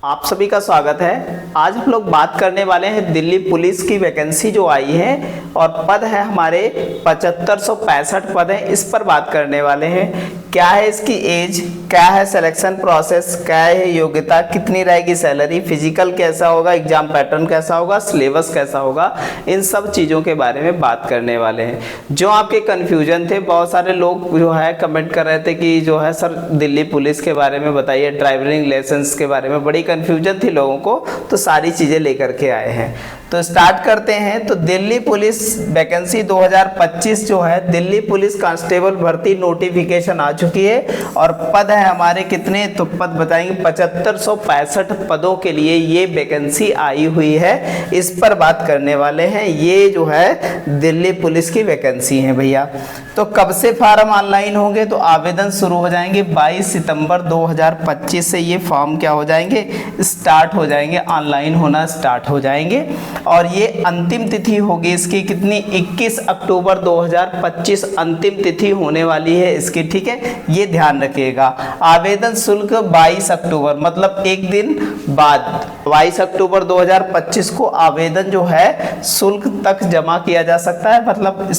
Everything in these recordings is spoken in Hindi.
आप सभी का स्वागत है। आज हम लोग बात करने वाले हैं दिल्ली पुलिस की वैकेंसी जो आई है और पद है हमारे 7565 पद हैं, इस पर बात करने वाले हैं। क्या है इसकी एज, क्या है सिलेक्शन प्रोसेस, क्या है योग्यता, कितनी रहेगी सैलरी, फिजिकल कैसा होगा, एग्जाम पैटर्न कैसा होगा, सिलेबस कैसा होगा, इन सब चीज़ों के बारे में बात करने वाले हैं। जो आपके कन्फ्यूजन थे, बहुत सारे लोग जो है कमेंट कर रहे थे कि जो है सर दिल्ली पुलिस के बारे में बताइए, ड्राइविंग लाइसेंस के बारे में बड़ी कन्फ्यूजन थी लोगों को, तो सारी चीज़ें लेकर के आए हैं। तो स्टार्ट करते हैं। तो दिल्ली पुलिस वैकेंसी 2025 जो है दिल्ली पुलिस कांस्टेबल भर्ती नोटिफिकेशन आ चुकी है और पद है हमारे कितने, तो पद बताएंगे 7565 पदों के लिए ये वैकेंसी आई हुई है, इस पर बात करने वाले हैं। ये जो है दिल्ली पुलिस की वैकेंसी है भैया। तो कब से फार्म ऑनलाइन होंगे, तो आवेदन शुरू हो जाएंगे 22 सितंबर 2025 से ये फॉर्म क्या हो जाएंगे, स्टार्ट हो जाएंगे, ऑनलाइन होना स्टार्ट हो जाएंगे। और ये अंतिम तिथि होगी इसकी कितनी, 21 अक्टूबर 2025 अंतिम तिथि होने वाली है इसकी, ठीक है, ये ध्यान रखिएगा। आवेदन शुल्क 22 अक्टूबर मतलब एक दिन बाद 22 अक्टूबर 2025 को आवेदन जो है शुल्क तक जमा किया जा सकता है, मतलब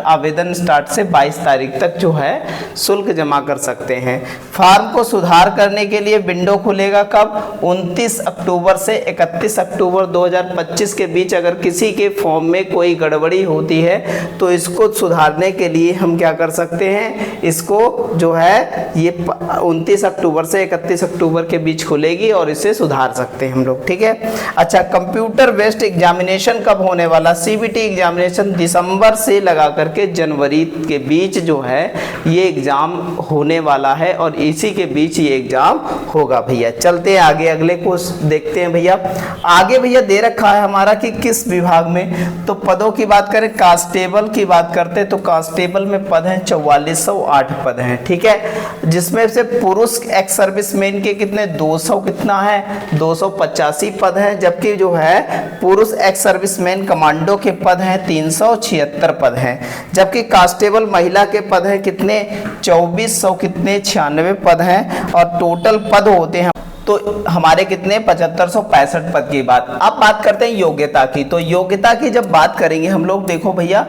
आवेदन स्टार्ट से 22 तारीख तक जो है शुल्क जमा कर सकते हैं। फॉर्म को सुधार करने के लिए विंडो खुलेगा कब, 29 अक्टूबर से 31 अक्टूबर 2025 के बीच। अगर किसी के फॉर्म में कोई गड़बड़ी होती है तो इसको सुधारने के लिए हम क्या कर सकते हैं, इसको जो है ये 29 अक्टूबर से 31 अक्टूबर के बीच खुलेगी और इसे सुधार सकते हैं हम लोग, ठीक है। अच्छा, कंप्यूटर बेस्ड एग्जामिनेशन कब होने वाला, सीबीटी एग्जामिनेशन दिसंबर से लगा करके जनवरी के बीच जो है ये एग्जाम होने वाला है और इसी के बीच ये एग्जाम होगा भैया। चलते हैं आगे, अगले को देखते हैं भैया। आगे भैया दे रखा है हमारा कि किस विभाग में, तो पदों की बात करें, कांस्टेबल की बात करते हैं तो कांस्टेबल में पद हैं 4408 पद हैं, ठीक है, जिसमें से पुरुष एक्स सर्विसमैन के कितने 200 कितना है 285 पद हैं, जबकि जो है पुरुष एक्स सर्विसमैन कमांडो के पद हैं 376 पद हैं, जबकि कांस्टेबल महिला के पद हैं कितने 2400 कितने 96 पद हैं और टोटल पद होते हैं तो हमारे कितने 7565 पद की बात। अब बात करते हैं योग्यता की। तो योग्यता की जब बात करेंगे हम लोग, देखो भैया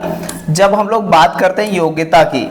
जब हम लोग बात करते हैं योग्यता की,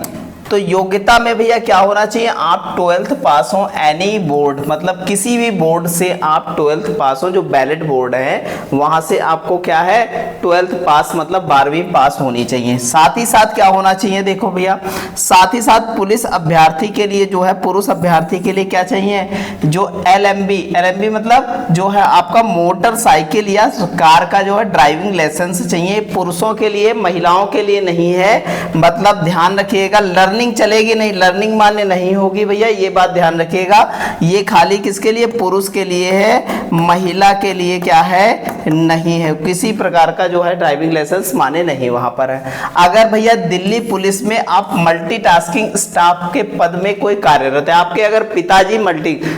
तो योग्यता में भैया क्या होना चाहिए, आप 12th पास हो एनी बोर्ड, मतलब किसी भी बोर्ड से आप 12th पास हो, जो बैलेट बोर्ड है वहां से आपको क्या है 12th पास मतलब 12वीं पास होनी चाहिए। साथ ही साथ क्या होना चाहिए, देखो भैया साथ ही साथ पुलिस अभ्यर्थी के लिए जो है, पुरुष अभ्यर्थी के लिए क्या चाहिए, जो एलएमबी मतलब जो है आपका मोटरसाइकिल या कार का जो है ड्राइविंग लाइसेंस चाहिए, पुरुषों के लिए, महिलाओं के लिए नहीं है, मतलब ध्यान रखिएगा। लर्निंग चलेगी नहीं, लर्निंग मान्य नहीं होगी भैया, ये बात ध्यान रखिएगा। ये खाली किसके लिए, पुरुष के लिए है, महिला के लिए क्या है नहीं है, किसी प्रकार का जो है ड्राइविंग लाइसेंस मान्य नहीं वहां पर है। अगर भैया दिल्ली पुलिस में आप मल्टीटास्किंग स्टाफ के पद में कोई कार्यरत है, आपके अगर पिताजी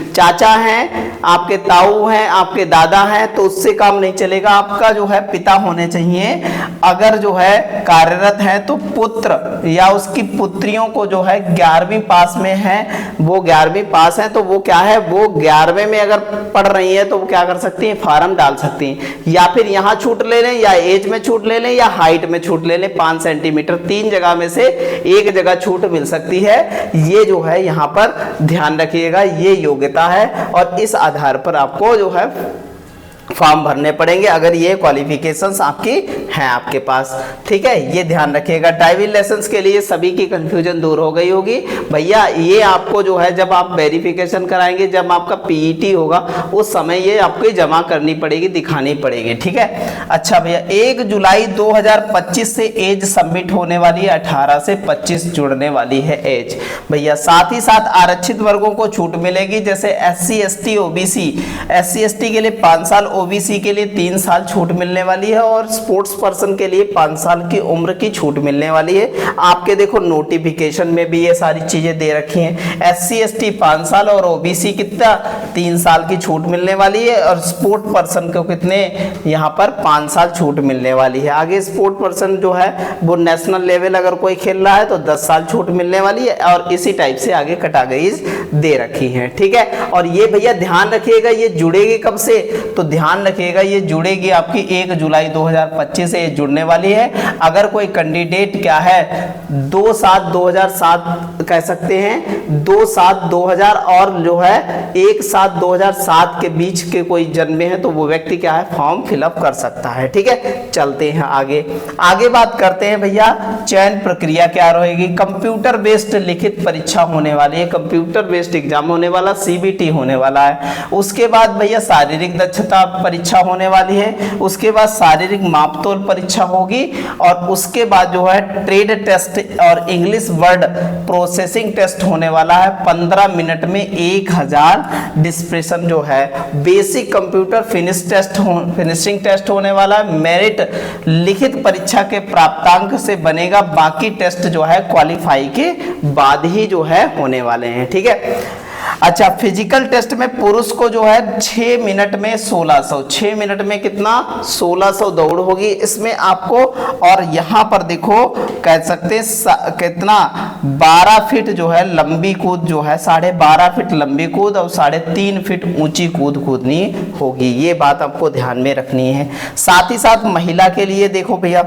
चाचा हैं, आपके ताऊ हैं, आपके दादा हैं, तो उससे काम नहीं चलेगा, आपका जो है पिता होने चाहिए। अगर जो है कार्यरत है तो पुत्र या उसकी पुत्रियों को जो है 11वीं पास में है, वो 11वीं पास है तो वो क्या है, वो 11वें में अगर पढ़ रही है तो वो क्या कर सकती है, फॉर्म डाल सकती हैं, या फिर यहाँ छूट ले लें, या एज में छूट ले लें, या हाइट में छूट ले लें 5 सेंटीमीटर, 3 जगह में से एक जगह छूट मिल सकती है। ये जो है यहाँ पर ध्यान रखिएगा, ये योग्यता है और इस आधार पर आपको जो है फॉर्म भरने पड़ेंगे अगर ये क्वालिफिकेशंस आपकी हैं आपके पास, ठीक है, ये ध्यान रखिएगा। ड्राइविंग लाइसेंस के लिए सभी की कंफ्यूजन दूर हो गई होगी भैया। ये आपको जो है जब आप वेरिफिकेशन कराएंगे, जब आपका पीईटी होगा उस समय ये आपको जमा करनी पड़ेगी, दिखानी पड़ेगी, ठीक है। अच्छा भैया 1 जुलाई 2025 से एज सबमिट होने वाली है, 18 से 25 जुड़ने वाली है एज भैया। साथ ही साथ आरक्षित वर्गों को छूट मिलेगी, जैसे SC ST OBC, SC ST के लिए 5 साल, ओबीसी के लिए 3 साल छूट मिलने वाली है और स्पोर्ट्स पर्सन के लिए 5 साल की उम्र की छूट मिलने वाली है। आप आपके देखो नोटिफिकेशन में भी ये सारी चीजें दे रखी हैं। SC ST 5 साल और OBC कितना 3 साल की छूट मिलने वाली है, और स्पोर्ट पर्सन को कितने यहाँ पर 5 साल छूट मिलने वाली है। आगे स्पोर्ट पर्सन जो है वो नेशनल लेवल अगर कोई खेल रहा है तो 10 साल छूट मिलने वाली है, और इसी टाइप से आगे कैटेगरीज दे रखी है। ठीक है, और ये भैया ध्यान रखिएगा ये जुड़ेगी कब से, तो ध्यान रखिएगा ये जुड़ेगी आपकी 1 जुलाई 2025 से ये जुड़ने वाली है। अगर कोई कैंडिडेट क्या है 2/7/2007 कह सकते हैं, 2/7/2000 और जो है 1/7/2007 के बीच के कोई जन्मे हैं तो वो व्यक्ति क्या है फॉर्म फिलअप कर सकता है। ठीक है, चलते हैं आगे। आगे बात करते हैं भैया चयन प्रक्रिया क्या रहेगी। कंप्यूटर बेस्ड लिखित परीक्षा होने वाली है, कंप्यूटर बेस्ड एग्जाम होने वाला, CBT होने वाला है। उसके बाद भैया शारीरिक दक्षता परीक्षा होने वाली है, उसके बाद शारीरिक मापतोल परीक्षा होगी, और उसके बाद जो है ट्रेड टेस्ट और इंग्लिश वर्ड प्रोसेसिंग टेस्ट होने वाला है। 15 मिनट में 1000 डिस्प्रेशन जो है। बेसिक कंप्यूटर फिनिशिंग टेस्ट होने वाला है। मेरिट लिखित परीक्षा के प्राप्तांक से बनेगा, बाकी टेस्ट जो है क्वालिफाई के बाद ही जो है होने वाले हैं। ठीक है, अच्छा फिजिकल टेस्ट में पुरुष को जो है 6 मिनट में 1600, 6 मिनट में कितना 1600 दौड़ होगी इसमें आपको, और यहाँ पर देखो कह सकते कितना 12 फीट जो है लंबी कूद जो है, 12.5 फीट लंबी कूद और 3.5 फीट ऊंची कूद कूदनी होगी। ये बात आपको ध्यान में रखनी है। साथ ही साथ महिला के लिए देखो भैया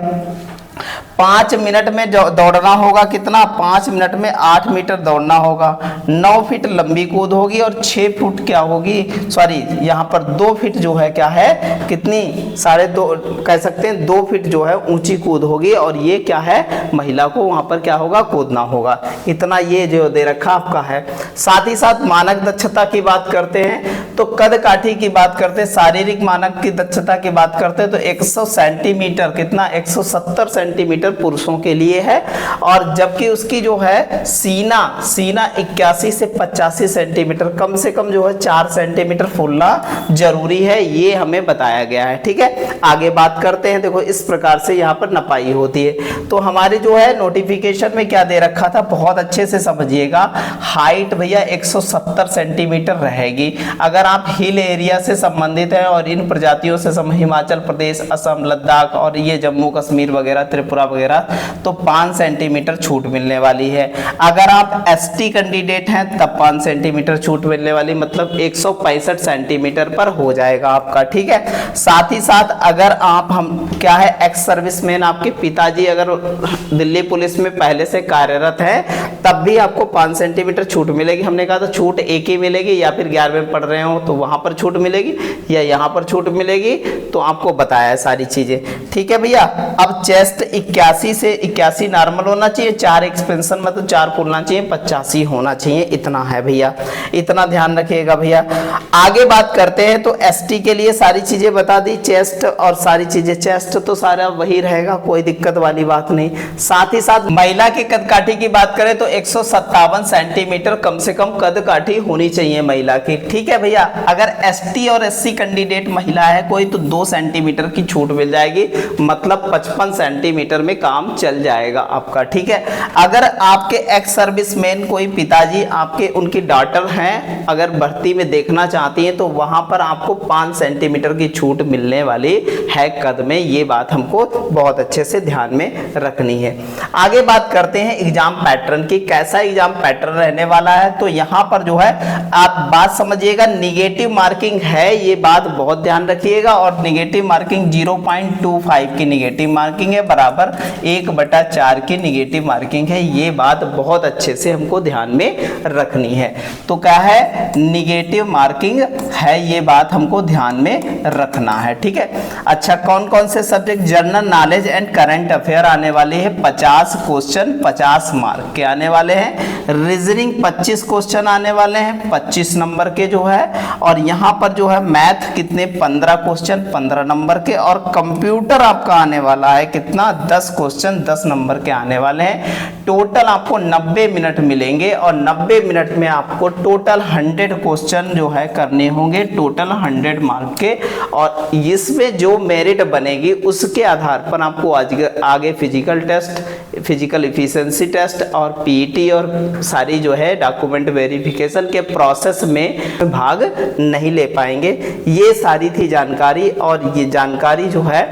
5 मिनट में दौड़ना होगा, कितना 5 मिनट में 8 मीटर दौड़ना होगा, 9 फीट लंबी कूद होगी, और 6 फुट क्या होगी, सॉरी यहाँ पर 2 फीट जो है क्या है कितनी 2.5 कह सकते हैं 2 फीट जो है ऊंची कूद होगी, और ये क्या है महिला को वहां पर क्या होगा कूदना होगा। इतना ये जो दे रखा आपका है। साथ ही साथ मानक दक्षता की बात करते हैं तो कद काठी की बात करते हैं, शारीरिक मानक की दक्षता की बात करते हैं तो 100 सेंटीमीटर कितना 170 सेंटीमीटर पुरुषों के लिए है, और जबकि उसकी जो है सीना 81 से 85 सेंटीमीटर, कम से कम जो है 4 सेंटीमीटर फूलना जरूरी है, ये हमें बताया गया है। ठीक है, आगे बात करते हैं। देखो इस प्रकार से यहाँ पर नपाई होती है। तो हमारे जो है नोटिफिकेशन में क्या दे रखा था बहुत अच्छे से समझिएगा। हाइट भैया 170 सेंटीमीटर रहेगी। अगर आप हिल एरिया से संबंधित हैं और इन प्रजातियों से हिमाचल प्रदेश, असम, लद्दाख और ये जम्मू कश्मीर वगैरह, त्रिपुरा वगैरह, तो 5 सेंटीमीटर छूट मिलने वाली है। अगर आप ST कैंडिडेट हैं तब 5 सेंटीमीटर छूट मिलने वाली, मतलब 165 सेंटीमीटर पर हो जाएगा आपका। ठीक है, साथ ही साथ अगर आप हम क्या है एक्स सर्विसमैन, आपके पिताजी अगर दिल्ली पुलिस में पहले से कार्यरत है तब भी आपको 5 सेंटीमीटर छूट मिलेगी। हमने कहा था छूट एक ही मिलेगी, या फिर 11वें में पढ़ रहे हो तो वहां पर छूट मिलेगी या यहाँ पर छूट मिलेगी, तो आपको बताया सारी चीजें। ठीक है भैया, अब चेस्ट 81 से 81 नॉर्मल होना चाहिए, 4 एक्सपेंशन मतलब 4 फूलना चाहिए, 85 होना चाहिए, इतना है भैया, इतना ध्यान रखिएगा भैया। आगे बात करते हैं तो ST के लिए सारी चीजें बता दी, चेस्ट और सारी चीजें, चेस्ट तो सारा वही रहेगा, कोई दिक्कत वाली बात नहीं। साथ ही साथ महिला के कद काठी की बात करें तो 157 सेंटीमीटर कम से कम कद काठी होनी चाहिए महिला की। ठीक है भैया, अगर ST और SC कैंडिडेट महिला है कोई तो 2 सेंटीमीटर की छूट मिल जाएगी, मतलब 55 सेंटीमीटर में काम चल जाएगा आपका। ठीक है, अगर आपके एक्स सर्विसमैन कोई पिताजी आपके उनकी डॉटर हैं, अगर भर्ती में देखना चाहती हैं तो वहां पर आपको 5 सेंटीमीटर की छूट मिलने वाली है कद में, ये बात हमको बहुत अच्छे से ध्यान में रखनी है। आगे बात करते हैं एग्जाम पैटर्न की, कैसा एग्जाम पैटर्न रहने वाला है। तो यहाँ पर जो है आप बात समझिएगा, निगेटिव मार्किंग है, ये बात बहुत ध्यान रखिएगा, और निगेटिव मार्किंग 0.25 की निगेटिव मार्किंग है, बराबर 1/4 की निगेटिव मार्किंग है, ये बात बहुत अच्छे से हमको ध्यान में रखनी है। तो क्या है निगेटिव मार्किंग है, ये बात हमको ध्यान में रखना है। ठीक है, अच्छा कौन कौन से subject, general knowledge and current affair आने वाले हैं, 50 क्वेश्चन 50 मार्क के आने वाले हैं। रीजनिंग 25 क्वेश्चन आने वाले हैं 25 नंबर के जो है, और यहाँ पर जो है मैथ कितने 15 क्वेश्चन 15 नंबर के, और कंप्यूटर आपका आने वाला है कितना 10 10 क्वेश्चन 10 नंबर के आने वाले हैं। टोटल आपको 90 मिनट मिलेंगे और 90 मिनट में आपको टोटल 100 क्वेश्चन जो है करने होंगे, टोटल 100 मार्क के। और इसमें जो मेरिट बनेगी उसके आधार पर आपको आगे physical test, physical efficiency test और पीईटी और सारी जो है डॉक्यूमेंट वेरिफिकेशन के प्रोसेस में भाग नहीं ले पाएंगे। ये सारी थी जानकारी और ये जानकारी जो है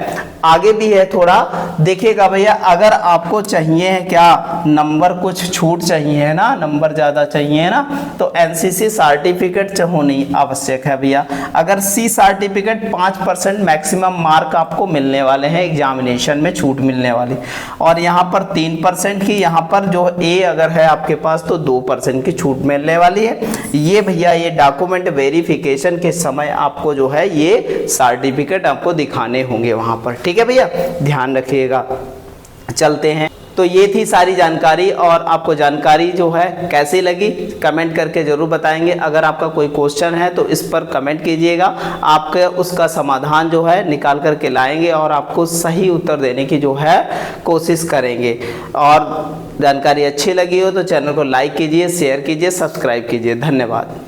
आगे भी है, थोड़ा देखिएगा भैया। अगर आपको चाहिए है क्या नंबर, कुछ छूट चाहिए है ना, नंबर ज़्यादा चाहिए है ना, तो एनसीसी सर्टिफिकेट होनी आवश्यक है भैया। अगर सी सर्टिफिकेट 5% मैक्सिमम मार्क आपको मिलने वाले हैं, एग्जामिनेशन में छूट मिलने वाली। और यहाँ पर 3% की, यहाँ पर जो ए अगर है आपके पास तो 2% की छूट मिलने वाली है। ये भैया ये डॉक्यूमेंट वेरिफिकेशन के समय आपको जो है ये सर्टिफिकेट आपको दिखाने होंगे वहाँ पर, ठीक है भैया, ध्यान रखिएगा। चलते हैं, तो ये थी सारी जानकारी। और आपको जानकारी जो है कैसी लगी कमेंट करके ज़रूर बताएंगे। अगर आपका कोई क्वेश्चन है तो इस पर कमेंट कीजिएगा, आपके उसका समाधान जो है निकाल करके लाएंगे और आपको सही उत्तर देने की जो है कोशिश करेंगे। और जानकारी अच्छी लगी हो तो चैनल को लाइक कीजिए, शेयर कीजिए, सब्सक्राइब कीजिए। धन्यवाद।